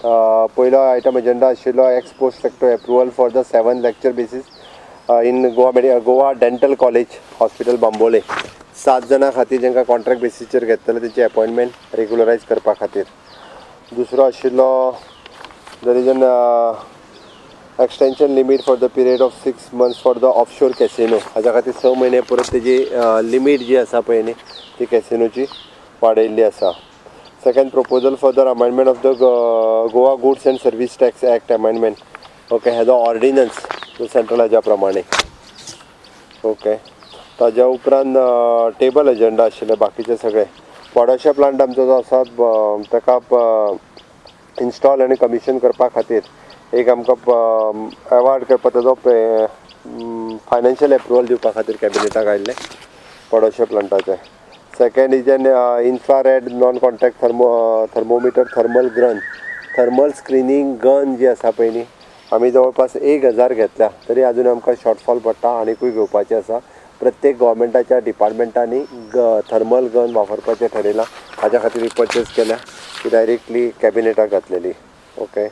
पयलो item agenda आशिल्लो x post facto approval for the 7 lecture basis in Goa dental college hospital Bambolim. 7 जाणां खातीर जांकां कॉन्ट्रॅक्ट बेसीसचेर घेतले तेंची अपॉयंटमेंट रेग्युलरायज करपा खातीर. दुसरो आशिल्लो there is an extension limit for the period of 6 months for the offshore casino. हाज्या खातीर 6 म्हयने परत तेजी लिमीट जी आसा पळय न्ही ती कॅसिनोची वाडयल्ली आसा. Second proposal for the amendment of the Goa goods and service tax act amendment. Okay, has a ordnance central हाज्या प्रमाणे. ओके, ताज्या उपरांत टेबल एजेंडा आशिल्ले बाकीचे सगळे. पोडोशा प्लांट आमचो जो आसा ताका इन्स्टॉल आनी कमिशन करपा खातीर एक आमकां अवॉर्ड करपा ताजो फायनान्शियल एप्रुवल दिवपा खातीर कॅबिनेटाक आयिल्ले पोडोशा प्लांटाचे. Second is an infrared non contact thermometer thermal screening gun जी आसा पळय न्ही आमी जवळपास 1000 घेतल्या तरी आजून आमकां शॉर्टफॉल पडटा, आनीकूय घेवपाचें आसा. प्रत्येक गव्हर्मेंटाच्या डिपार्टमेंटांनी थर्मल गन वापरपाचें थारायलां. हाज्या खातीर ही परचेज केल्या ती डायरेक्टली कॅबिनेटाक घातलेली. ओके,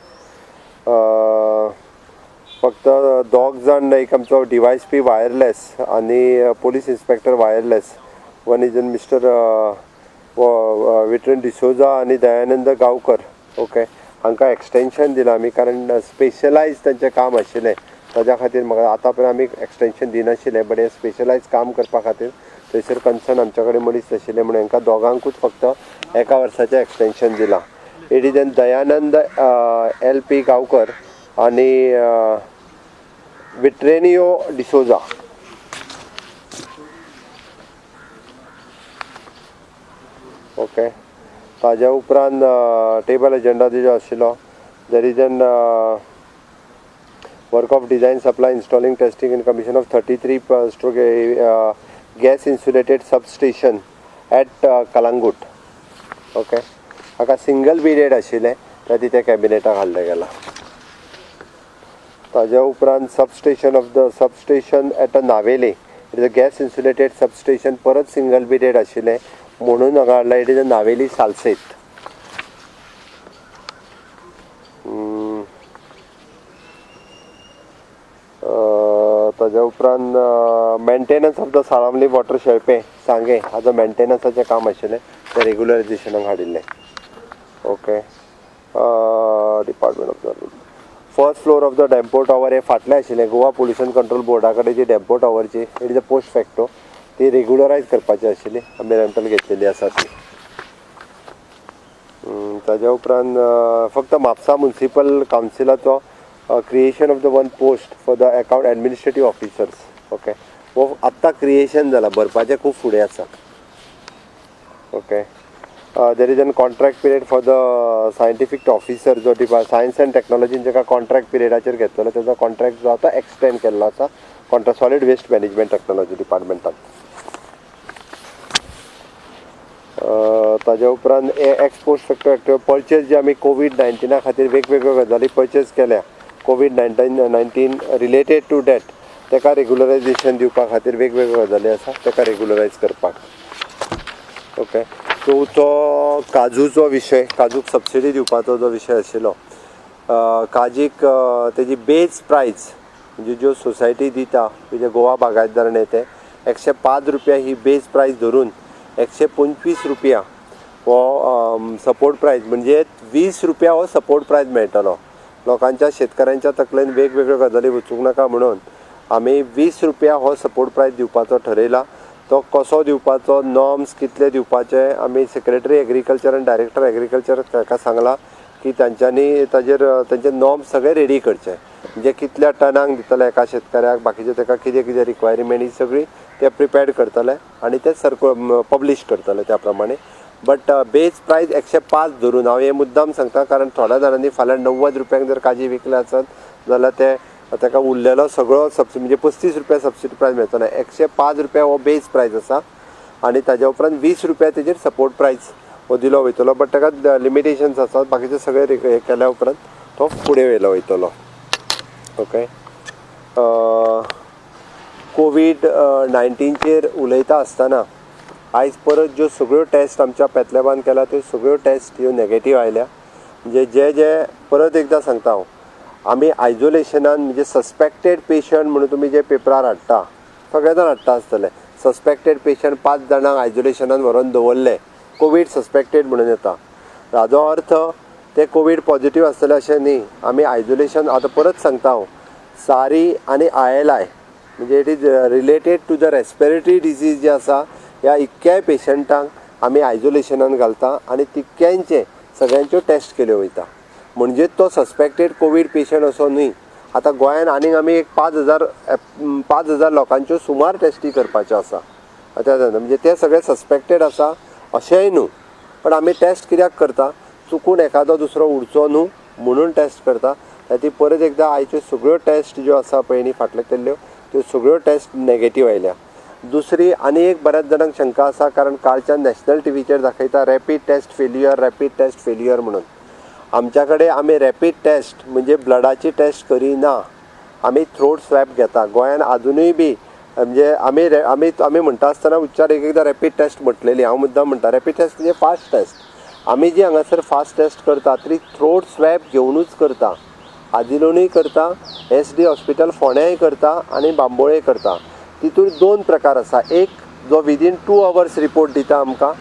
फक्त 2 जाण एक आमचो डिवायस पी वायरलेस आनी police inspector wireless. One is an mister विट्रन डिसोजा आनी दयानंद गांवकर. ओके, हांकां एक्सटेंशन दिलां आमी कारण स्पेशलायज तांचें काम आशिल्लें ताज्या खातीर. म्हाका आतां पर्यंत आमी एक्सटेंशन दिनाशिल्लें बट हे स्पेशलायज काम करपा खातीर थंयसर कन्सर्न आमचे कडेन मनीस नाशिल्ले म्हणून हांकां दोगांकूच फक्त 1 वर्साचें एक्सटेंशन दिलां. It is N Dayanand LP Gaonkar आनी विट्रेनियो डिसोजा. ओके, ताज्या उपरांत टेबल एजेंडा जो आशिल्लो there is an work of design supply installing testing and commission of 33 stroke gas insulated substation at Calangute. Okay, हाका सिंगल पिरियड आशिल्लें तें त्या कॅबिनेटाक हाडलें गेलां. ताज्या उपरांत substation at a Navelim. It is a gas insulated substation परत सिंगल पिरियड आशिल्लें म्हणून हांगा हाडला. It is a Navelim Salcete. ताज्या उपरांत maintenance of the Salaulim water शेळपे सांगे हाजो मेंटेनन्साचें काम आशिल्लें तें रेग्युलरायजेशनाक हाडिल्लें. Okay, department of the first floor of the Dempo tower हे फाटलें आशिल्लें गोवा पोल्युशन कंट्रोल बोर्डा कडेन जी डेम्पो टावरची it is a post facto ती रेग्युलरायज करपाची आशिल्ली आमी रेंटल घेतलेली आसा ती. ताज्या उपरांत फक्त म्हापसा म्युनिसिपल कावन्सिलाचो creation of the 1 post for the account administrative officers. Okay, हो आत्तां क्रिएशन जाला, भरपाचें खूब फुडें आसा. Okay, there is an contract period for the scientific officer जो सायन्स एंड टॅक्नॉलॉजीन जाका कॉन्ट्रॅक्ट पिरियडाचेर घेतलेलो तेजो कॉन्ट्रॅक्ट जो आतां एक्सटेंड केल्लो आसा सॉलीड वेस्ट मॅनेजमेंट टॅक्नॉलॉजी डिपार्टमेंटान. ताज्या उपरांत एक्स पोस्ट फॅक्टो परचेज जे आमी COVID-19 खातीर वेगवेगळ्यो गजाली परचेज केल्या COVID-19 रिलेटेड टू डॅट ताका रेग्युलरायजेशन दिवपा खातीर वेगवेगळ्यो गजाली आसा ताका रेग्युलरायज करपाक. ओके, चवथो काजूचो विशय, काजूक सबसिडी दिवपाचो जो विशय आशिल्लो. काजीक तेजी बेज प्रायस म्हणजे ज्यो सोसायटी दिता म्हणजे गोवा बागायतदार नेते 105 रुपया ही बेज प्रायस धरून 125 रुपया हो सपोर्ट प्रायस म्हणजे 20 रुपया हो सपोर्ट प्रायस मेळटलो. लोकांच्या शेतकऱ्यांच्या तकलेन वेगवेगळ्यो गजाली वचूंक नाका म्हणून आमी 20 रुपया हो सपोर्ट प्रायस दिवपाचो ठरयला. तो कसो दिवपाचो, नॉर्म्स कितले दिवपाचे आमी सेक्रेटरी एग्रीकल्चर आनी डायरेक्टर एग्रीकल्चर ताका सांगला की तांच्यांनी तांचे नॉर्म्स सगळे रेडी करचे. म्हणजे कितल्या टनांक दितले एका शेतकऱ्याक, बाकीचे ताका कितें कितें रिक्वायरमेंट ही सगळी ते प्रिपेर्ड करतले आनी ते पब्लीश करतले त्या प्रमाणे. बट बेज प्रायस 105 धरून हांव हे मुद्दाम सांगता कारण थोड्या जाणांनी फाल्यां 90 रुपयांक जर काजी विकले आसत जाल्यार ताका उरलेलो सगळो म्हणजे 35 रुपया सबसिडी प्रायस मेळटलो. 105 रुपया हो बेज प्रायस आसा आनी ताज्या उपरांत 20 रुपया तेजेर सपोर्ट प्रायस हो दिलो वयतलो. बट ताका लिमिटेशन्स आसात, बाकीचे सगळे हे केल्या उपरांत तो फुडें व्हेलो वयतलो. ओके, COVID-19 उलयता आसतना आयज परत ज्यो सगळ्यो टेस्ट आमच्या पेतलेबान केल्या त्यो सगळ्यो टेस्ट ह्यो नेगेटीव आयल्या म्हणजे जे परत एकदा सांगता हांव, आमी आयसोलेशनान म्हणजे सस्पेक्टेड पेशंट म्हणून तुमी जे पेपरार हाडटा, सगळे जाण हाडटा आसतले, सस्पेक्टेड पेशंट 5 जाणांक आयसोलेशनान व्हरून दवरले, कोवीड सस्पेक्टेड म्हणून येता, हाजो अर्थ ते कोवीड पॉझिटिव्ह आसतले अशें न्ही. आमी आयसोलेशन आतां परत सांगता हांव, सारी आनी ILI म्हणजे it is related to the respiratory disease जे आसा, ह्या इतक्याय पेशंटांक आमी आयसोलेशनान घालता आनी तितक्यांचे सगळ्यांच्यो टेस्ट केल्यो वयता. म्हणजे तो सस्पेक्टेड कोवीड पेशंट असो न्ही. आतां गोंयान आनीक आमी एक 5,000 लोकांच्यो सुमार टेस्टी करपाच्यो आसा. म्हणजे ते सगळे सस्पेक्टेड आसा अशेंय न्हू, पण आमी टेस्ट कित्याक करता, चुकून एखादो दुसरो उरचो न्हू म्हणून टेस्ट करता. ती परत एकदा आयच्यो सगळ्यो टेस्ट ज्यो आसा पळय न्ही फाटले केल्ल्यो, त्यो सगळ्यो टेस्ट नेगेटीव आयल्या. दुसरी आनी एक बऱ्याच जाणांक शंका आसा, कारण कालच्यान नॅशनल टीव्हीचेर दाखयता रॅपीड टेस्ट फेल्युअर म्हणून. आमच्या कडेन आमी रॅपीड टेस्ट म्हणजे ब्लडाची टेस्ट करिना, आमी थ्रोट स्वॅब घेता. गोंयान आजुनूय बी म्हणजे आमी म्हणटा आसतना उच्चार एकदां रॅपीड टेस्ट म्हटलेली, हांव मुद्दाम म्हणटा रॅपीड टेस्ट म्हणजे फास्ट टेस्ट. आमी जी हांगासर फास्ट टेस्ट करता ती थ्रोट स्वॅब घेवनूच करता. आजिलोनूय करता, SD हॉस्पिटल फोंड्याय करता आनी बांबोळे करता. तितून 2 प्रकार आसा. एक जो विदीन 2 hours रिपोर्ट दिता आमकां,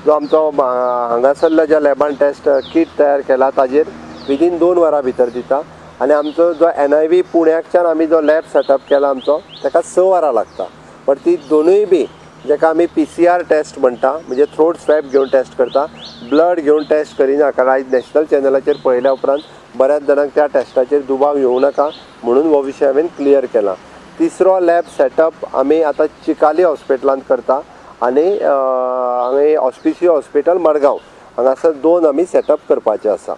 जो आमचो हांगासरल्या ज्या लॅबान टेस्ट किट तयार केला ताजेर विदीन 2 वरां भितर दिता. आनी आमचो जो NIV पुण्याच्यान आमी जो लॅब सेटअप केला आमचो, ताका 6 वरां लागता. पण ती दोनूय बी जेका आमी PCR टेस्ट म्हणटा, म्हणजे थ्रोट स्वॅब घेवन टेस्ट करता, ब्लड घेवन टेस्ट करिना. कारण आयज नॅशनल चॅनलाचेर पळयल्या उपरांत बऱ्याच जाणांक त्या टेस्टाचेर दुबाव येवं नाका म्हणून हो विशय हांवें क्लियर केला. तिसरो लॅब सेटअप आमी आतां चिकाली हॉस्पिटलांत करता आनी हांगा ऑस्पिसियो हॉस्पिटल मडगांव हांगासर 2 आमी सेटअप करपाचे आसा.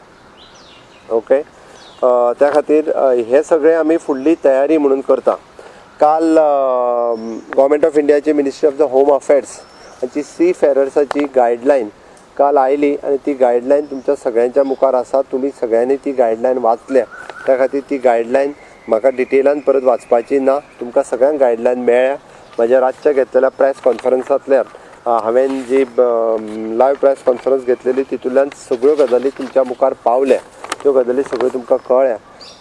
ओके, त्या खातीर हे सगळे आमी फुडली तयारी म्हणून करता. काल गव्हर्मेंट ऑफ इंडियाची ministry of the home affairs हांची सीफेरर्साची गायडलायन काल आयली आनी ती गायडलायन तुमच्या सगळ्यांच्या मुखार आसा. तुमी सगळ्यांनी ती गायडलायन वाचल्या, त्या खातीर ती गायडलायन म्हाका डिटेलान परत वाचपाची ना. तुमकां सगळ्यांक गायडलायन मेळ्ळ्या. म्हाज्या रातच्या घेतलेल्या प्रेस कॉन्फरन्सांतल्यान हांवें जी लायव्ह प्रेस कॉन्फरन्स घेतलेली तितूंतल्यान सगळ्यो गजाली तुमच्या मुखार पावल्या, त्यो गजाली सगळ्यो तुमकां कळ्ळ्या.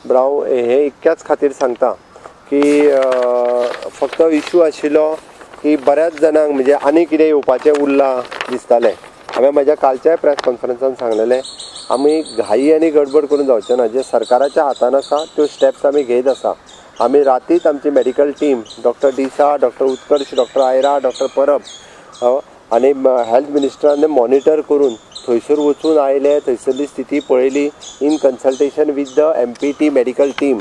पण हांव हे इतक्याच खातीर सांगता की फक्त इशू आशिल्लो की बऱ्याच जाणांक म्हणजे आनी कितें येवपाचें उरलां दिसतालें. हांवें म्हाज्या कालच्याय प्रेस कॉन्फरन्सान सांगलेलें, आमी घाई आनी गडबड करून जावचें ना. जे सरकाराच्या हातान आसा त्यो स्टेप्स आमी घेयत आसा. आमी रातीच आमची मेडिकल टीम डॉक्टर दिसा, डॉक्टर उत्कर्श, डॉक्टर आयरा, डॉक्टर परब आनी हेल्थ मिनिस्टरान मॉनिटर करून थंयसर वचून आयले, थंयसरली स्थिती पळयली in consultation with the MPT medical team.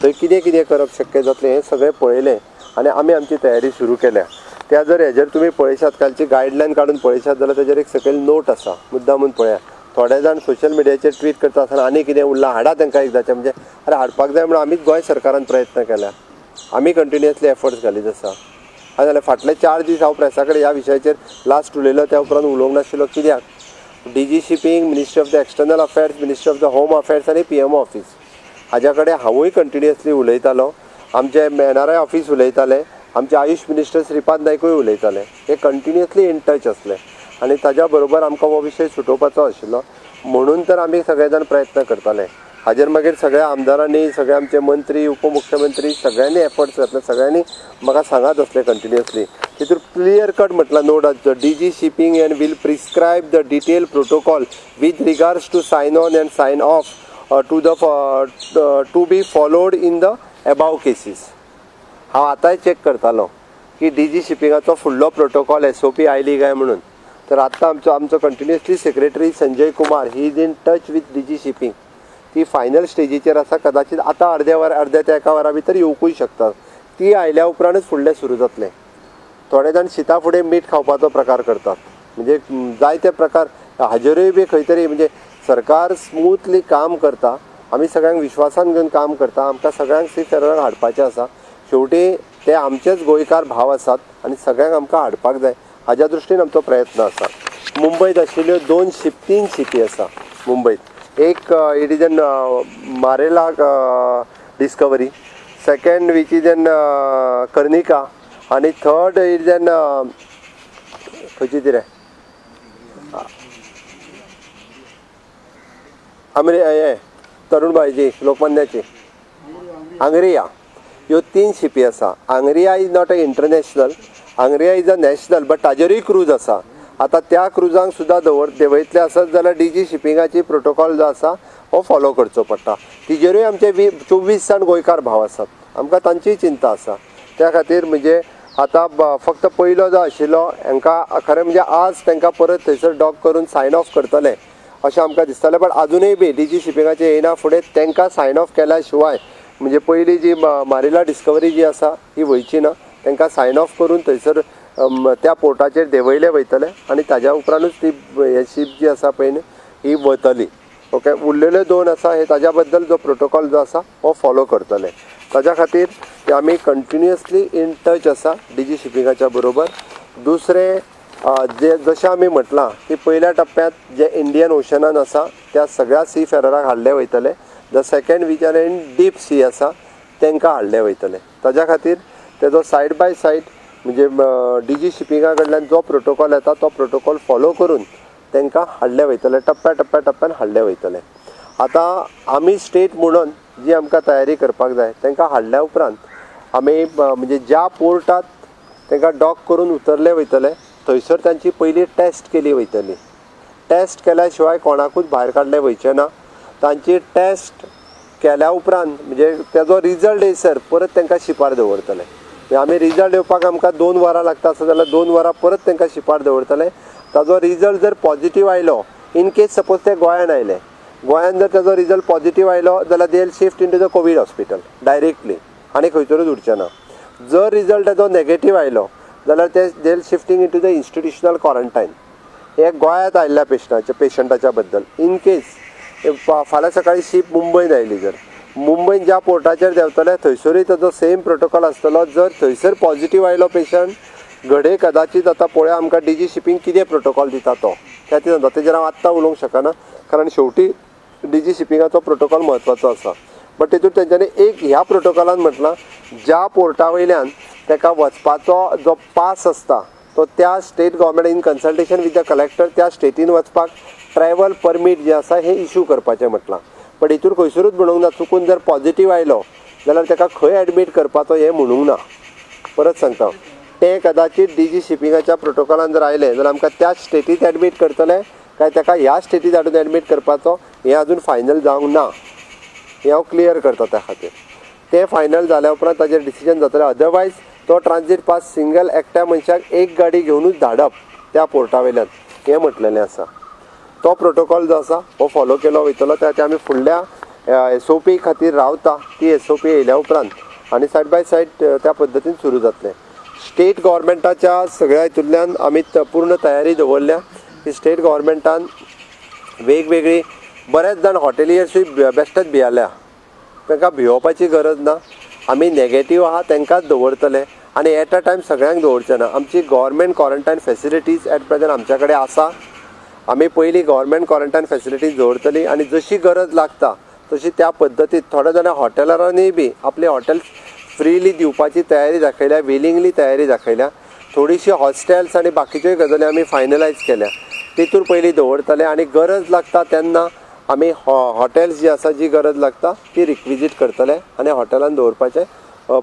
थंय कितें कितें करप शक्य जातलें हें सगळें पळयलें आनी आमी आमची तयारी सुरू केल्या. त्या जर हेजेर तुमी पळयशात, कालची गायडलायन काडून पळयशात जाल्यार तेजेर एक सकयल नोट आसा, मुद्दामून पळया. थोडे जाण सोशल मिडियाचेर ट्वीट करता आसतना आनी कितें उरलां हाडा तांकां एकदांचें, म्हणजे अरे हाडपाक जाय म्हणून आमीच गोंय सरकारान प्रयत्न केल्या, आमी कंटिन्युअसली एफर्ट्स घालीत आसा. जाल्यार फाटले 4 दीस हांव प्रेसा कडेन ह्या विशयाचेर लास्ट उलयलो, त्या उपरांत उलोवंक नाशिल्लो. कित्याक DG shipping, ministry of the external affairs, ministry of the home affairs आनी PMO ऑफिस हाज्या कडेन हांवूय कंटिन्युअसली उलयतालो. आमचे NRI ऑफिस उलयताले, आमचे आयुष मिनिस्टर श्रीपाद नायकूय उलयताले. हे कंटिन्युअसली इन टच आसले आनी ताज्या बरोबर आमकां हो विशय सुटोवपाचो आशिल्लो. म्हणून तर आमी सगळे जाण प्रयत्न करताले. हाजेर मागीर सगळ्या आमदारांनी, सगळे आमचे मंत्री, उपमुख्यमंत्री सगळ्यांनी एफर्ट्स घातले. सगळ्यांनी म्हाका सांगत असले कंटिन्युअसली. तितून क्लियर कट म्हटलं note DG shipping and will prescribe the detail protocol with regards to sign on and sign off to be followed in the above cases. हांव आतांय चॅक करतालो की DG शिपिंगाचो फुडलो प्रोटोकॉल SOP आयली काय म्हणून. तर आतां आमचो continuously secretary Sanjay Kumar he is in touch with DG shipping. ती फायनल स्टेजीचेर आसा. कदाचित आतां अर्द्या ते 1 वरा भितर येवंकूय शकता. ती आयल्या उपरांतच फुडलें सुरू जातलें. थोडे जाण शिता फुडें मीठ खावपाचो प्रकार करतात, म्हणजे जायते प्रकार हाजेरूय बी खंय तरी म्हणजे सरकार स्मूथली काम करता. आमी सगळ्यांक विश्वासान घेवन काम करता. आमकां सगळ्यांक सीफेररांक हाडपाचें आसा. शेवटी ते आमचेच गोंयकार भाव आसात आनी सगळ्यांक आमकां हाडपाक जाय हाज्या दृश्टीन आमचो प्रयत्न आसा. मुंबयत आशिल्ल्यो 3 शिपी आसा मुंबयत. एक it is an Marella Discovery, second which is an Karnika आनी थर्ड इट इज एन खंयची ती रे हे तरुणबाईची लोकमान्याची आंग्रिया ह्यो 3 शिपी आसा. Angriya is not a international, Angriya is a national, but ताजेरूय क्रूज आसा. आता त्या क्रुजांक सुद्दां देंवयतले आसत जाल्यार डीजी शिपिंगाची प्रोटोकॉल जो आसा हो फॉलो करचो पडटा. तिजेरूय आमचे 24 जाण गोंयकार भाव आसात. आमकां तांचीय चिंता आसा. त्या खातीर म्हणजे आतां फक्त पयलो जो आशिल्लो हांकां खरें म्हणजे आज तांकां परत थंयसर डॉक करून सायन ऑफ करतले अशें आमकां दिसतालें. बट अजुनूय बी डीजी शिपिंगाचें येयना फुडें तांकां सायन ऑफ केल्या शिवाय म्हणजे पयली जी मारिला डिस्कवरी जी आसा ही वयची ना. तांकां सायन ऑफ करून थंयसर त्या पोर्टाचेर देंवयले वयतले आनी ताज्या उपरांतूच ती हे शीप जी आसा पळय ही वतली. ओके, उरलेल्यो 2 आसा हे ताज्या बद्दल जो प्रोटोकॉल जो आसा हो फॉलो करतले. ताज्या खातीर आमी कंटिन्युअसली इन टच आसा डीजी शिपिंगाच्या बरोबर. दुसरें जे जशें आमी म्हटलां की पयल्या टप्प्यांत जे इंडियन ओशनान आसा त्या सगळ्या सी फेरराक हाडले वयतले. The second which are in deep sea आसा तांकां हाडले वयतले. ताज्या खातीर तेजो सायड बाय सायड म्हणजे डीजी शिपिंगा कडल्यान जो प्रोटोकॉल येता तो प्रोटोकॉल फॉलो करून तांकां हाडले वयतले, टप्प्यान हाडले वयतले. आतां आमी स्टेट म्हणून जी आमकां तयारी करपाक जाय तांकां हाडल्या उपरांत आमी म्हणजे ज्या पोर्टात तांकां डॉक करून उतरले वयतले थंयसर तांची पयली टेस्ट केली वयतली. टेस्ट केल्या शिवाय कोणाकूच भायर काडले वयचे ना. तांची टेस्ट केल्या उपरांत म्हणजे तेजो रिजल्ट येयसर परत तांकां शिपार दवरतले. आमी रिजल्ट येवपाक आमकां 2 वरां लागता आसत जाल्यार 2 वरां परत तांकां शिपार दवरतले. ताजो रिजल्ट जर पॉझिटीव आयलो, इन केस सपोज ते गोंयान आयले, गोंयान जर ताजो रिजल्ट पॉझिटीव आयलो जाल्यार they will shift into the Covid hospital directly आनी खंयसरूच उरचें ना. जर रिजल्ट ताजो नेगेटीव आयलो जाल्यार ते they will shifting into the institutional quarantine. हे गोंयांत आयिल्ल्या पेशंटाच्या बद्दल. इन केस फाल्यां सकाळी शीप मुंबयन आयली, जर मुंबयन ज्या पोर्टाचेर देंवतले थंयसरूय ताजो सेम प्रोटोकॉल आसतलो. जर थंयसर पॉझिटीव आयलो पेशंट घडये कदाचित आतां पळोवया आमकां डीजी शिपिंग कितें प्रोटोकॉल दिता तो त्या सांगता. तेजेर हांव आत्तां उलोवंक शकना कारण शेवटी डीजी शिपिंगाचो प्रोटोकॉल म्हत्वाचो आसा. बट तितून तेंच्यांनी एक ह्या प्रोटोकॉलान म्हटलां ज्या पोर्टा वयल्यान ताका वचपाचो जो पास आसता तो त्या state government in consultation with the collector त्या स्टेटीन वचपाक ट्रॅव्हल परमीट जे आसा हे इश्यू करपाचें म्हटलां. पण हितून खंयसरूच म्हणूंक ना चुकून जर पॉझिटीव आयलो जाल्यार ताका खंय एडमीट करपाचो हें म्हणूंक ना. परत सांगता ते कदाचित डीजी शिपिंगाच्या प्रोटोकॉलान जर आयले जाल्यार आमकां त्याच स्टेटीत एडमीट करतले काय ताका ह्या स्टेटीत हाडून एडमीट करपाचो हें अजून फायनल जावंक ना. हें हांव क्लियर करता. त्या खातीर तें फायनल जाल्या उपरांत ताजेर डिसिजन जातलें. अदरवायज तो ट्रान्झीट पास सिंगल एकट्या मनशाक एक गाडी घेवनूच धाडप त्या पोर्टा वयल्यान हें म्हटलेलें आसा. तो प्रोटोकॉल जो आसा हो फॉलो केलो वयतलो. त्या आमी फुडल्या SOP खातीर रावता. ती SOP येयल्या उपरांत आनी सायड बाय सायड त्या पद्दतीन सुरू जातलें. स्टेट गव्हर्मेंटाच्या सगळ्या हितूंतल्यान आमी पूर्ण तयारी दवरल्या की स्टेट गव्हर्मेंटान वेगवेगळी बरेच जाण हॉटेलियर्सूय बेश्टेच भियाल्या. तांकां भिवपाची गरज ना. आमी नेगेटीव आहा तांकांच दवरतले आनी एट अ टायम सगळ्यांक दवरचें ना. आमची government quarantine facilities at present आमच्या कडेन आसा. आमी पयलीं गव्हर्मेंट क्वॉरंटायन फेसिलिटीज दवरतली आनी जशी गरज लागता तशी त्या पद्दतीन थोड्या जाणां हॉटेलांनी बी आपली हॉटेल फ्रीली दिवपाची तयारी दाखयल्या, विलिंगली तयारी दाखयल्या. थोडीशी हॉस्टेल्स आनी बाकीच्योय गजाली आमी फायनलायज केल्या. तितून पयलीं दवरतले आनी गरज लागता तेन्ना आमी हॉटेल्स जी आसा जी गरज लागता ती रिक्विजीट करतले आनी हॉटेलान दवरपाचें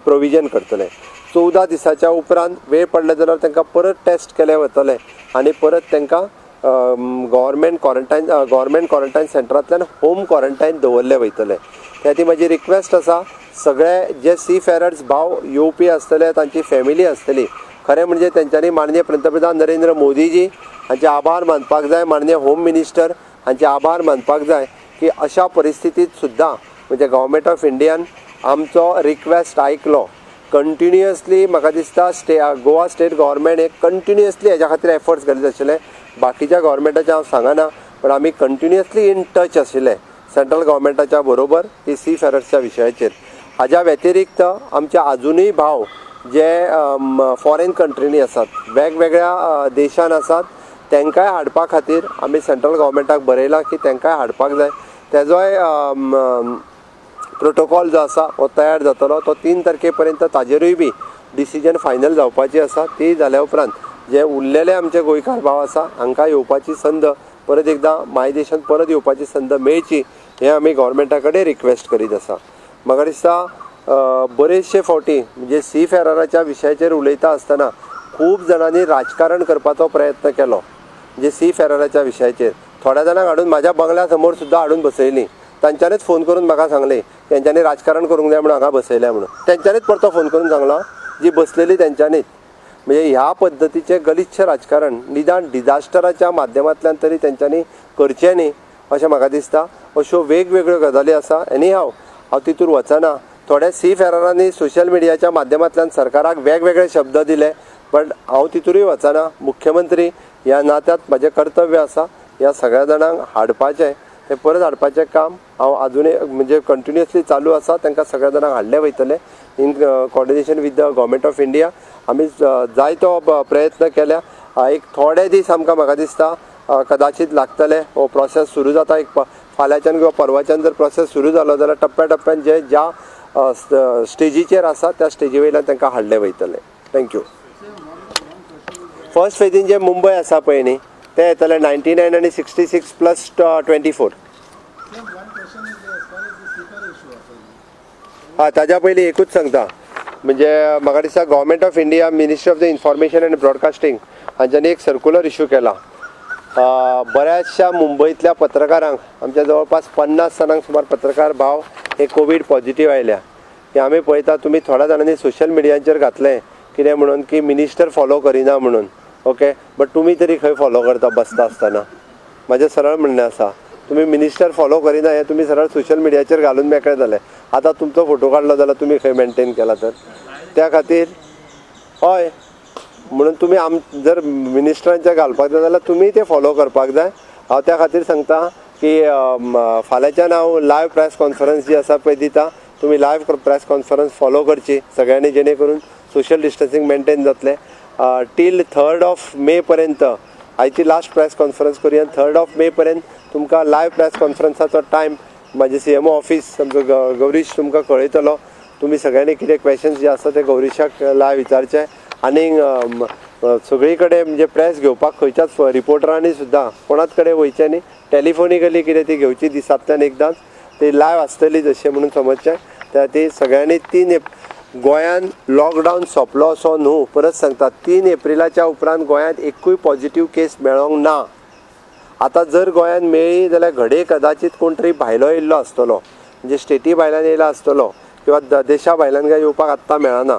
प्रोविजन करतले. 14 दिसाच्या उपरांत वेळ पडले जाल्यार तांकां परत टेस्ट केले वतले आनी परत तांकां गव्हर्मेंट क्वॉरंटायन सेंटरांतल्यान होम क्वॉरंटायन दवरले वयतले. त्या ती म्हजी रिक्वेस्ट आसा सगळे जे सी फेरर्स भाव येवपी आसतले तांची फॅमिली आसतली. खरें म्हणजे तेंच्यांनी माननीय पंतप्रधान नरेंद्र मोदीजी हांचे आभार मानपाक जाय. माननीय होम मिनिस्टर हांचे आभार मानपाक जाय की अशा परिस्थितीत सुद्दां म्हणजे गव्हर्मेंट ऑफ इंडियान आमचो रिक्वेस्ट आयकलो. कंटिन्युअसली म्हाका दिसता गोवा स्टेट गव्हर्मेंट हे कंटिन्युअसली हेज्या खातीर एफर्ट्स घालीत आशिल्ले. बाकीच्या गव्हर्मेंटाचें हांव सांगना पण आमी कंटिन्युअसली इन टच आशिल्ले सेंट्रल गव्हर्मेंटाच्या बरोबर की सी फेरर्सच्या विशयाचेर. हाज्या व्यतिरिक्त आमचे आजुनूय भाव जे फॉरेन कंट्रीनी आसात, वेगवेगळ्या देशान आसात, तांकांय हाडपा खातीर आमी सेंट्रल गव्हर्मेंटाक बरयलां की तांकांय हाडपाक जाय. तेजोय प्रोटोकॉल जो आसा हो तयार जातलो. तो 3 तारखे पर्यंत ताजेरूय बी डिसिजन फायनल जावपाची आसा. ती जाल्या उपरांत जे उरलेले आमचे गोंयकार भाव आसा हांकां येवपाची संद परत एकदां मायदेशांत परत येवपाची संद मेळची हे आमी गव्हर्मेंटा कडेन रिक्वेस्ट करीत आसा. म्हाका दिसता बरेचशे फावटी म्हणजे सी फेराराच्या विशयाचेर उलयता आसतना खूब जाणांनी राजकारण करपाचो प्रयत्न केलो. म्हणजे सी फेराराच्या विशयाचेर थोड्या जाणांक हाडून म्हाज्या बंगल्या समोर सुद्दां हाडून बसयलीं. तांच्यांनीच फोन करून म्हाका सांगलें तेंच्यांनी राजकारण करूंक जाय म्हणून हांगा बसयल्या म्हणून. तेंच्यांनीच परतो फोन करून सांगलो जी बसलेली तेंच्यांनीच. म्हणजे ह्या पद्दतीचें गलिच्छ राजकारण निदान डिझास्टराच्या माध्यमांतल्यान तरी तेंच्यांनी करचें न्ही अशें म्हाका दिसता. अश्यो वेगवेगळ्यो गजाली आसा. एनी हांव तितूर वचना. थोड्या सी फेरारांनी सोशल मिडियाच्या माध्यमांतल्यान सरकाराक वेगवेगळे शब्द दिले, बट हांव तितूरूय वचना. मुख्यमंत्री ह्या नात्यांत म्हजें कर्तव्य आसा ह्या सगळ्या जाणांक हाडपाचें, तें परत हाडपाचें काम हांव आजुनूय म्हणजे कंटिन्युअसली चालू आसा. तांकां सगळ्या जाणांक हाडले वयतले in coordination with the government of India. आमी जायतो प्रयत्न केल्या. एक थोडे दीस आमकां म्हाका दिसता कदाचित लागतले. हो प्रोसेस सुरू जाता एक फाल्यांच्यान किंवा परवाच्यान जर प्रोसेस सुरू जालो जाल्यार टप्प्याटप्प्यान जे ज्या स्टेजीचेर आसा त्या स्टेजी वयल्यान तांकां हाडले वयतले. थँक्यू. फर्स्ट फेजीन जे मुंबय आसा पळय न्ही ते येतले 99 आनी 66 प्लस 24. ताज्या पयलीं एकूच सांगता म्हणजे म्हाका दिसता government of India ministry of the information and broadcasting हांच्यांनी एक सर्क्युलर इश्यू केला. बऱ्याचशा मुंबईतल्या पत्रकारांक आमच्या जवळपास 50 जाणांक सुमार पत्रकार भाव हे कोवीड पॉझिटिव्ह आयल्या. हे आमी पळयता तुमी थोड्या जाणांनी सोशल मिडियाचेर घातलें कितें म्हणून की मिनिस्टर फॉलो करिना म्हणून. ओके, बट तुमी तरी खंय फॉलो करता बसता आसतना? म्हाजें सरळ म्हणणें आसा तुमी मिनिस्टर फॉलो करिना हें तुमी सरळ सोशल मिडियाचेर घालून मेकळे जाले. आतां तुमचो फोटो काडलो जाल्यार तुमी खंय मेंटेन केला तर त्या खातीर हय म्हणून तुमी जर मिनिस्टरांचे घालपाक जाय जाल्यार तुमी ते फॉलो करपाक जाय. हांव त्या खातीर सांगता की फाल्यांच्यान हांव लायव्ह प्रेस कॉन्फरन्स जी आसा पळय दिता. तुमी लायव्ह प्रेस कॉन्फरन्स फॉलो करची सगळ्यांनी जेणे करून सोशल डिस्टन्सिंग मेंटेन जातलें. टील 3 मे पर्यंत आयची लास्ट प्रेस कॉन्फरन्स करुया. 3 मे पर्यंत तुमकां लायव्ह प्रेस कॉन्फरन्साचो टायम म्हाजे CMO ऑफिस आमचो गौरीश तुमकां कळयतलो. तुमी सगळ्यांनी कितें क्वेश्चन्स जे आसा ते गौरीशाक लायव्ह विचारचे. आनी सगळी कडेन म्हणजे प्रेस घेवपाक खंयच्याच रिपोर्टरांनी सुद्दां कोणाच कडेन वयचें न्ही. टॅलिफोनिकली कितें ती घेवची दिसांतल्यान एकदांच ती लायव्ह आसतली जशें म्हणून समजचें. त्या ती सगळ्यांनी 3 गोंयान लॉकडावन सोंपलो असो न्हू. परत सांगता 3 एप्रिलाच्या उपरांत गोंयांत एकूय पॉझिटिव्ह केस मेळोंक ना. आतां जर गोंयांत मेळ्ळी जाल्यार घडये कदाचित कोण तरी भायलो येयल्लो आसतलो म्हणजे स्टेटी भायल्यान येयलो आसतलो किंवा देशा भायल्यान काय येवपाक आत्तां मेळना.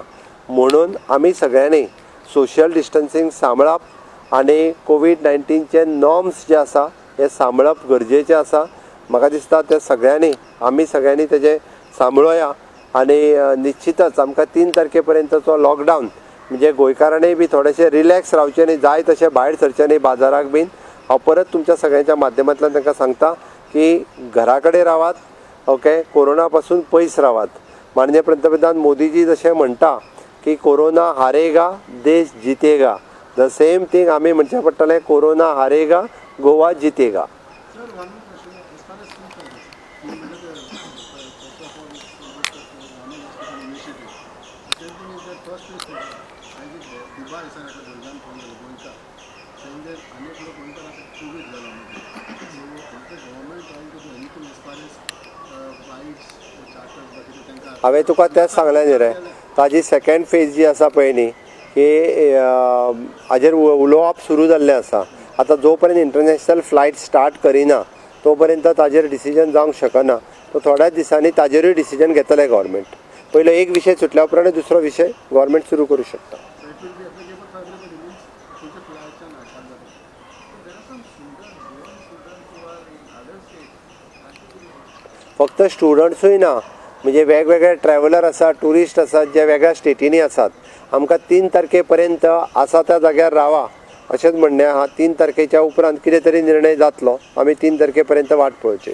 म्हणून आमी सगळ्यांनी सोशल डिस्टन्सिंग सांबाळप आनी कोवीड-19चे नॉर्म्स जे आसा हे सांबाळप गरजेचें आसा. म्हाका दिसता ते सगळ्यांनी आमी सगळ्यांनी तेजे सांबाळुया. आनी निश्चितच आमकां 3 तारखे पर्यंतचो लॉकडावन म्हणजे गोंयकारांनी बी थोडेशे रिलॅक्स रावचें न्ही. जाय तशें भायर सरचें न्ही बाजाराक बीन. हांव परत तुमच्या सगळ्यांच्या माध्यमांतल्यान तांकां सांगता की घरा कडेन रावात. ओके, कोरोना पासून पयस रावात. माननीय पंतप्रधान मोदीजी जशें म्हणटा की कोरोना हारेगा देश जितेगा. द सेम थिंग आमी म्हणचें पडटलें कोरोना हारेगा गोवा जितेगा. हांवें तुका तेंच सांगलें न्ही रे. ताजी सेकंड फेज जी आसा पळय न्ही की हाजेर उलोवप सुरू जाल्लें आसा. आतां जो पर्यंत इंटरनॅशनल फ्लायट स्टार्ट करिना तो पर्यंत ताजेर डिसिजन जावंक शकना. तो थोड्याच दिसांनी ताजेरूय डिसिजन घेतलें गव्हर्मेंट. पयलो एक विशय सुटल्या उपरांत दुसरो विशय गव्हर्मेंट सुरू करूं शकता. फक्त स्टुडंट्सूय ना म्हणजे वेगवेगळे ट्रॅव्हलर आसात टुरिस्ट आसात जे वेगळ्या स्टेटींनी आसात. आमकां 3 तारखे पर्यंत आसा त्या जाग्यार रावा अशेंच म्हणणें आहा. 3 तारखेच्या उपरांत कितें तरी निर्णय जातलो. आमी 3 तारखे पर्यंत वाट पळोवची.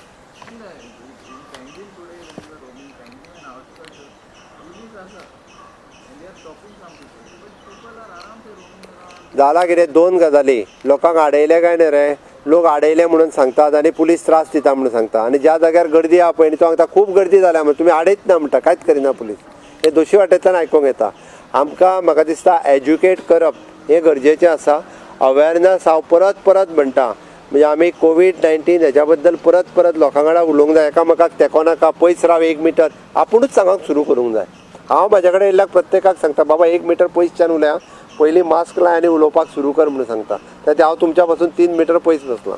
जाला कितें 2 गजाली. लोकांक आडयले काय न्ही रे. लोक आडयले म्हणून सांगतात आनी पुलीस त्रास दिता म्हणून सांगता. आनी ज्या जाग्यार गर्दी आहा पळय न्ही तो सांगता खूब गर्दी जाल्या म्हणून तुमी आडयत ना म्हणटा कांयच करिना पुलीस. हे दोशी वाटेंतल्यान आयकूंक येता. आमकां म्हाका दिसता एज्युकेट करप हें गरजेचें आसा. अवेरनस हांव परत म्हणटा म्हणजे आमी कोविड-19 हेच्या बद्दल परत परत लोकां वांगडा उलोवंक जाय, एकामेकाक तेको नाका, पयस राव 1 मिटर आपुणूच सांगूंक सुरू करूंक जाय. हांव म्हाजे कडेन येयल्ल्याक प्रत्येकाक सांगता बाबा 1 मिटर पयसच्यान उलया, पयलीं मास्क लाय आनी उलोवपाक सुरू कर म्हणून सांगता. त्यात हांव तुमच्या पासून 3 मिटर पयस बसलां.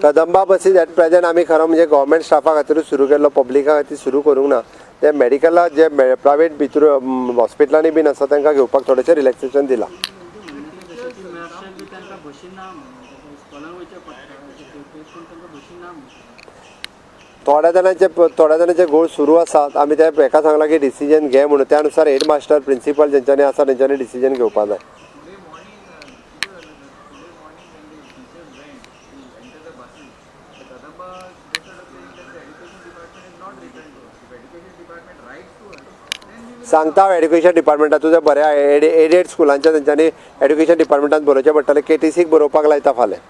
कदंबा बसीस एट प्रेजेंट आमी खरो म्हणजे गव्हर्मेंट स्टाफा खातीरूच सुरू केल्लो, पब्लिका खातीर सुरू करूंक ना. ते मेडिकला जे प्रायवेट भितर हॉस्पिटलांनी बीन आसा तांकां घेवपाक थोडेंशें रिलॅक्सेशन दिलां. थोड्या जाणांचे घोळ सुरू आसात. आमी त्या हेका सांगलां की डिसिजन घे म्हणून, त्या अनुसार हेड मास्टर प्रिंसिपल जेंच्यांनी आसा तेंच्यांनी डिसिजन घेवपाक जाय. सांगता एड्युकेशन डिपार्टमेंटा तुझे बऱ्या एडेड स्कुलांच्या तेंच्यांनी एड्युकेशन डिपार्टमेंटान बरोवचें पडटलें. केटीसीक बरोवपाक लायता फाल्यां.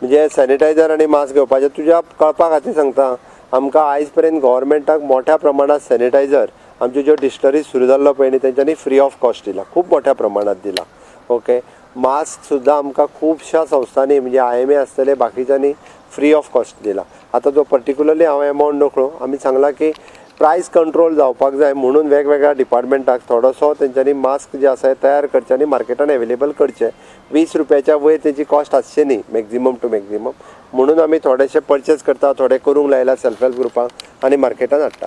म्हणजे सॅनिटायझर आनी मास्क घेवपाचें तुज्या कळपा खातीर सांगता. आमकां आयज पर्यंत गव्हर्मेंटाक मोठ्या प्रमाणात सॅनिटायझर आमच्यो ज्यो डिस्टरीज सुरू जाल्लो पळय न्ही तेंच्यांनी फ्री ऑफ कॉस्ट दिला, खूब मोठ्या प्रमाणात दिला. ओके, मास्क सुद्दां आमकां खुबश्या संस्थांनी म्हणजे IMA आसतले बाकीच्यांनी फ्री ऑफ कॉस्ट दिला. आतां जो पर्टिक्युलरली हांव एमावंट नकळो आमी सांगला की प्रायस कंट्रोल जावपाक जाय म्हणून वेगवेगळ्या डिपार्टमेंटाक थोडोसो तेंच्यांनी मास्क जे आसा तयार करचे आनी मार्केटान अवेलेबल करचे. 20 रुपयाच्या वयर तेची कॉस्ट आसची न्ही मॅक्झिमम टू मॅक्झिमम, म्हणून आमी थोडेशे परचेस करता, थोडे करूंक लायला सेल्फ हेल्प ग्रुपाक आनी मार्केटान हाडटा.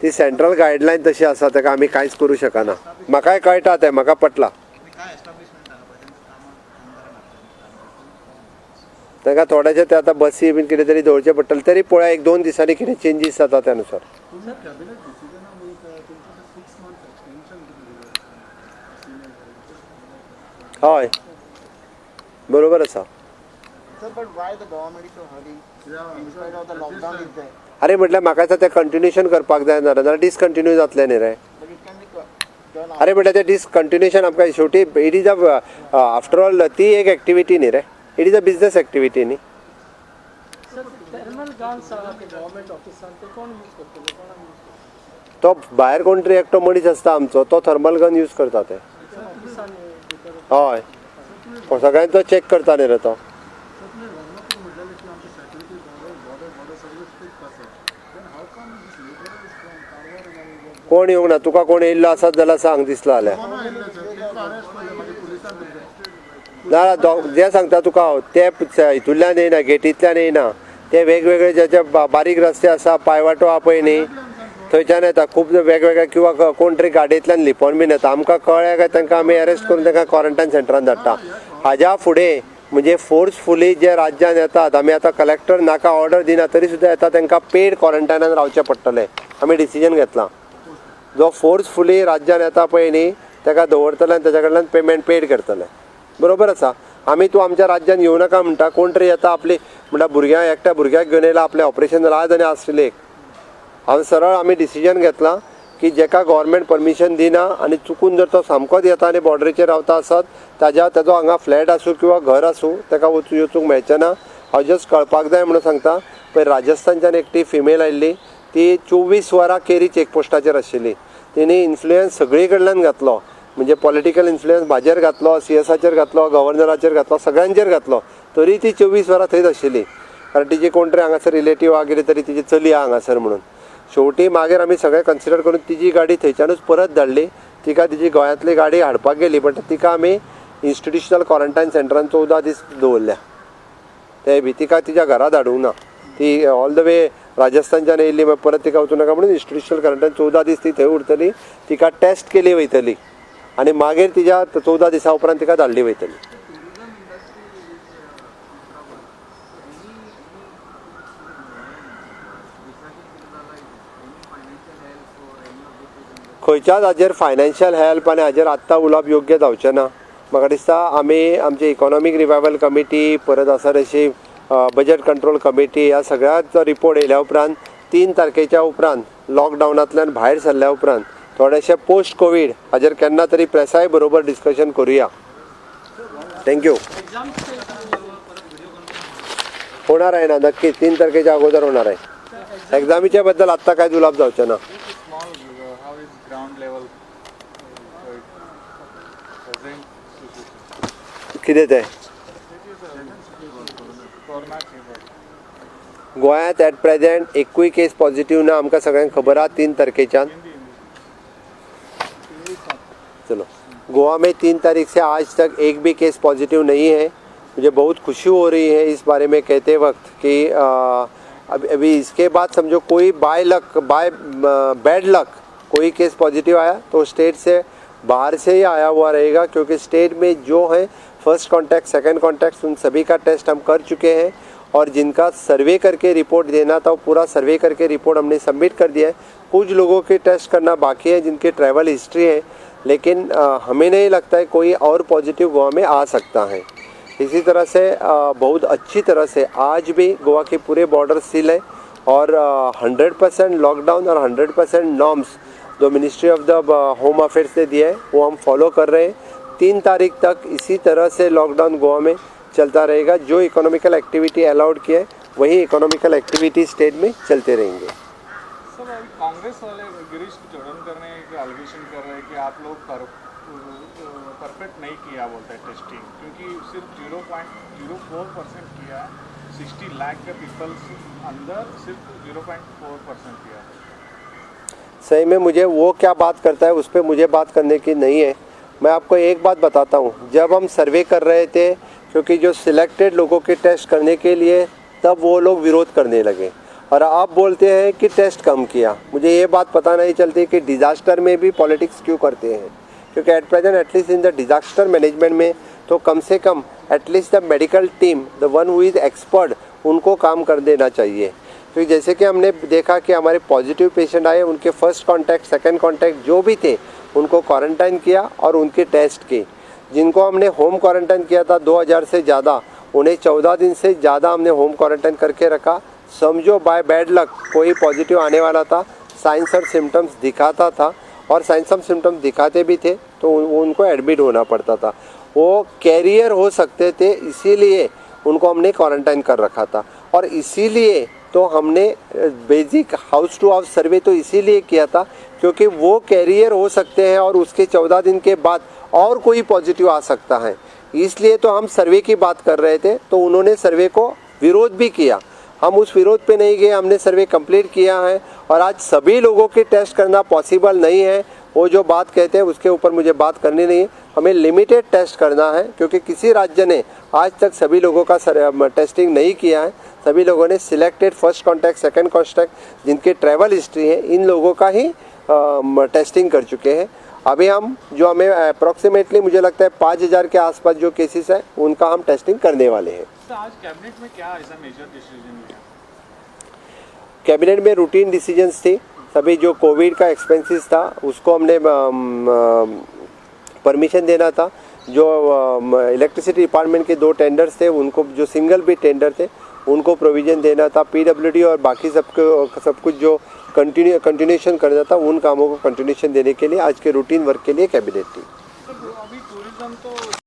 ती सेंट्रल गायडलायन तशी आसा ताका आमी कांयच करूं शकना. म्हाकाय कळटा तें, म्हाका पटला. ताका थोडेशे ते आतां बसी बीन कितें तरी दवरचें पडटलें. तरी पळया 1-2 दिसांनी कितें चेंजीस जाता त्या अनुसार. हय, बरोबर आसा. अरे म्हटल्यार म्हाका दिसता तें कंटिन्युएशन करपाक जाय नाल्यार डिसकंटिन्यू जातलें न्ही रे. अरे म्हटल्यार तें डिसकंटिन्युएशन आमकां शेवटी इट इज आफ्टर ऑल ती एक एक्टिविटी न्ही रे, it is a business activity न्ही. तो भायर कोण तरी एकटो मनीस आसता आमचो, तो थर्मल गन यूज करता ते. हय, सगळ्यांचो चॅक करता न्ही रे तो. कोण येवंक ना, तुका कोण येयल्लो आसत जाल्यार सांग दिसला जाल्यार. ना जे सांगता तुका हांव ते हितूंतल्यान येयना, गेटींतल्यान येयना. ते वेगवेगळे जे बारीक रस्ते आसा, पायवाटो आहा पळय न्ही थंयच्यान येता. खूब वेगवेगळे किंवा कोण तरी गाडयेंतल्यान लिपोन बीन येता. आमकां कळ्ळें काय तांकां आमी अरेस्ट करून तांकां क्वॉरंटायन सेंटरान धाडटा. हाज्या फुडें म्हणजे फोर्सफुली जे राज्यान येतात, आमी आतां कलेक्टर नाका ऑर्डर दिना तरी सुद्दां येता तांकां पेड क्वॉरंटायनान रावचें पडटलें. आमी डिसिजन घेतलां. जो फोर्सफुली राज्यान येता पळय न्ही ताका दवरतले आनी ताच्या कडल्यान पेमेंट पेड करतले. बरोबर आसा. आमी तूं आमच्या राज्यान येवं नाका म्हणटा, कोण तरी येता आपली म्हणटा भुरग्यां एकट्या भुरग्याक घेवन येयला आपलें ऑपरेशन जालां आज आनी ऑस्ट्रेलियेक. हांव सरळ आमी डिसिजन घेतलां की जेका गव्हर्मेंट परमिशन दिना आनी चुकून जर तो सामकोच येता आनी बॉर्डरीचेर रावता आसत ताजो हांगा फ्लॅट आसूं किंवा घर आसूं ताका वचूंक मेळचें ना. हांव जस्ट कळपाक जाय म्हणून सांगता. पळय राजस्थानच्यान एकटी फिमेल आयिल्ली, ती 24 वरां केरी चेकपोस्टाचेर आशिल्ली. तिणी इन्फ्लुयन्स सगळी कडल्यान घातलो, म्हणजे पॉलिटिकल इन्फ्लुयन्स म्हाजेर घातलो, CS घातलो, गव्हर्नराचेर घातलो, सगळ्यांचेर घातलो. तरी ती 24 वरां थंयच आशिल्ली. कारण तिची कोण तरी हांगासर रिलेटीव आहा कितें तरी तिची चली आहा हांगासर म्हणून. शेवटी मागीर आमी सगळें कन्सिडर करून तिची गाडी थंयच्यानूच परत धाडली. तिका तिची गोंयांतली गाडी हाडपाक गेली, बट तिका आमी इंस्टिट्युशनल क्वॉरंटायन सेंटरान 14 दीस दवरल्या. ते बी तिका तिच्या घरा धाडूंक ना. ती ऑल द वे राजस्थानच्यान येयल्ली, मागीर परत तिका वचूं नाका म्हणून इंस्टिट्युशनल क्वॉरंटायन 14 दीस ती थंय उरतली. तिका टेस्ट केली वयतली आनी मागीर तिच्या 14 दिसां उपरांत तिका धाडली वयतली. खंयच्याच हाजेर फायनान्शियल हेल्प आनी हाजेर आत्तां उलोवप योग्य जावचें ना. म्हाका दिसता आमी आमची इकॉनॉमीक रिवायवल कमिटी, परत आसा तशी बजेट कंट्रोल कमिटी, ह्या सगळ्याचो रिपोर्ट येयल्या उपरांत 3 तारखेच्या उपरांत लॉकडावनांतल्यान भायर सरल्या उपरांत थोडेशें पोस्ट कोविड हाजेर केन्ना तरी प्रेसाय बरोबर डिस्कशन करुया. थँक्यू. होणार आहे ना, नक्की 3 तारखेच्या अगोदर होणार आहे. एक्झामीच्या बद्दल आत्ता काय जुलाब जावचे ना. कितें तें गोंयांत एट प्रेजेंट एकूय केस पॉझिटिव्ह ना आमकां सगळ्यांक खबर आहा 3 तारखेच्यान. चलो, गोवा में 3 तारीख से आज तक एक भी केस पॉजिटिव नहीं है. मुझे बहुत खुशी हो रही है इस बारे में कहते वक्त कि अभी इसके बाद समझो कोई बाय बैड लक कोई केस पॉजिटिव आया तो स्टेट से बाहर से ही आया हुआ रहेगा, क्योंकि स्टेट में जो है फर्स्ट कॉन्टैक्ट सेकंड कॉन्टैक्ट उन सभी का टेस्ट हम कर चुके हैं और जिनका सर्वे करके रिपोर्ट देना था वो पूरा सर्वे करके रिपोर्ट हमने सबमिट कर दिया है. कुछ लोगों के टेस्ट करना बाकी है जिनके ट्रैवल हिस्ट्री है, लेकिन हमें नहीं लगता है कोई और पॉजिटिव गोवा में आ सकता है. इसी तरह से बहुत अच्छी तरह से आज भी गोवा के पूरे बॉर्डर सील है और 100% लॉकडाउन और 100% नॉर्म्स जो ministry of the home affairs ने दिया है वो हम फॉलो कर रहे हैं. 3 तारीख तक इसी तरह से लॉकडाउन गोवा में चलता रहेगा. जो इकोनॉमिकल एक्टिविटी अलाउड किया है वही इकोनॉमिकल एक्टिविटी स्टेट में चलते रहेंगे. सर, अभी कांग्रेस वाले गिरीश चोडनकर ने एक एलिगेशन कर रहे हैं कि आप लोग परफेक्ट नहीं किया बोलते हैं टेस्टिंग, क्योंकि सिर्फ 0.04% किया, 60 लाख के पीपल्स अंदर सिर्फ 0.4% किया. सही में मुझे वो क्या बात करता है उस पर मुझे बात करने की नहीं है. मैं आपको एक बात बताता हूँ, जब हम सर्वे कर रहे थे क्योंकि जो सिलेक्टेड लोगों के टेस्ट करने के लिए तब वो लोग विरोध करने लगे और आप बोलते हैं कि टेस्ट कम किया. मुझे ये बात पता नहीं चलती कि डिज़ास्टर में भी पॉलिटिक्स क्यों करते हैं, क्योंकि at present at least in the disaster management में तो कम से कम at least the medical team the one who is expert उनको काम कर देना चाहिए. तो जैसे कि हमने देखा कि हमारे पॉजिटिव पेशेंट आए, उनके फर्स्ट कॉन्टैक्ट सेकंड कॉन्टैक्ट जो भी थे उनको क्वारंटाइन किया और उनके टेस्ट किए. जिनको हमने होम क्वारंटाइन किया था 2000 से ज़्यादा, उन्हें 14 दिन से ज़्यादा हमने होम क्वारंटाइन करके रखा. समझो बाय बैड लक कोई पॉजिटिव आने वाला था, साइंस और सिम्टम्स दिखाता था और साइंस और सिम्टम्स दिखाते भी थे तो उनको एडमिट होना पड़ता था. वो कैरियर हो सकते थे, इसीलिए उनको हमने क्वारंटाइन कर रखा था. और इसीलिए तो हमने बेसिक हाउस टू हाउस सर्वे तो इसीलिए किया था क्योंकि वो कैरियर हो सकते हैं और उसके 14 दिन के बाद और कोई पॉजिटिव आ सकता है. इसलिए तो हम सर्वे की बात कर रहे थे, तो उन्होंने सर्वे को विरोध भी किया. हम उस विरोध पे नहीं गए, हमने सर्वे कंप्लीट किया है और आज सभी लोगों के टेस्ट करना पॉसिबल नहीं है. वो जो बात कहते हैं उसके ऊपर मुझे बात करनी नहीं है. हमें लिमिटेड टेस्ट करना है क्योंकि किसी राज्य ने आज तक सभी लोगों का टेस्टिंग नहीं किया है. सभी लोगों ने selected first contact second contact जिनके ट्रैवल हिस्ट्री है इन लोगों का ही टेस्टिंग कर चुके हैं. अभी हम जो हमें अप्रॉक्सीमेटली मुझे लगता है 5000 के आसपास जो केसेस है उनका हम टेस्टिंग करने वाले हैं. तो आज कैबिनेट में क्या ऐसा मेजर डिसीजन लिया? कैबिनेट में रूटीन डिसीजंस थी. सभी जो कोविड का एक्सपेंसेस था उसको हमने परमिशन देना था. जो इलेक्ट्रिसिटी डिपार्टमेंट के 2 टेंडर्स थे उनको जो सिंगल भी टेंडर थे उनको प्रोविज़न देना था. पीडब्ल्यूडी और बाकी सब कुछ जो कंटिन्यूएशन करना था उन कामों को कंटिन्यूएशन देने के लिए आज के रूटीन वर्क के लिए कैबिनेट थी. अभी टूरिज्म तो